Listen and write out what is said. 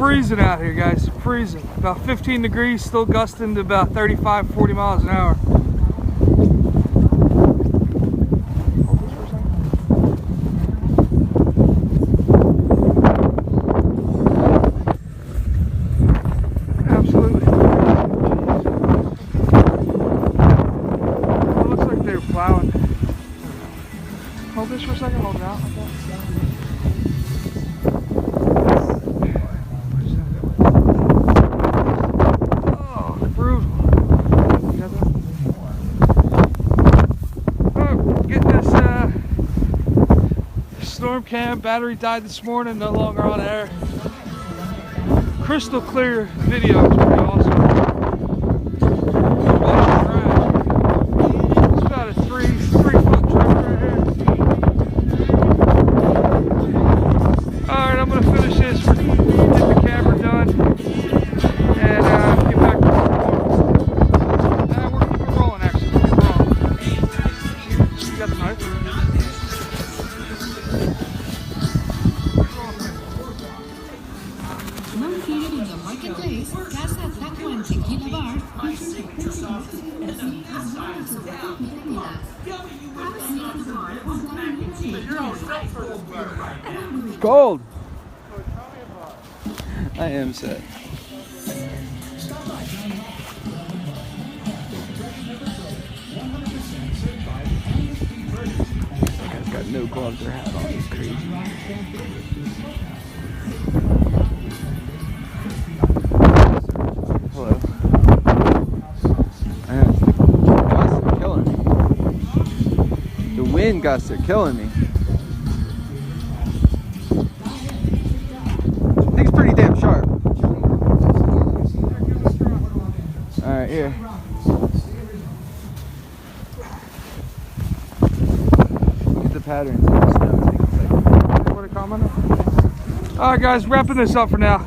freezing out here, guys. Freezing. About 15 degrees, still gusting to about 35, 40 miles an hour. Absolutely. It looks like they're plowing. Hold this for a second, hold it out like that. Storm cam battery died this morning, no longer on air. Crystal clear video, it's pretty awesome. It's about a three foot drip right here. Alright, I'm gonna finish this, get the camera done, and get back to work. We're keeping rolling actually, You got the knife? Located in the marketplace, Casa Taco and Tequila Bar. It's cold. I am set. That guy's got no gloves or hat on. He's crazy. Hello. Man, gusts are killing me. The wind gusts are killing me. I think it's pretty damn sharp. Alright, here. Look at the patterns of the snow. Alright guys, wrapping this up for now.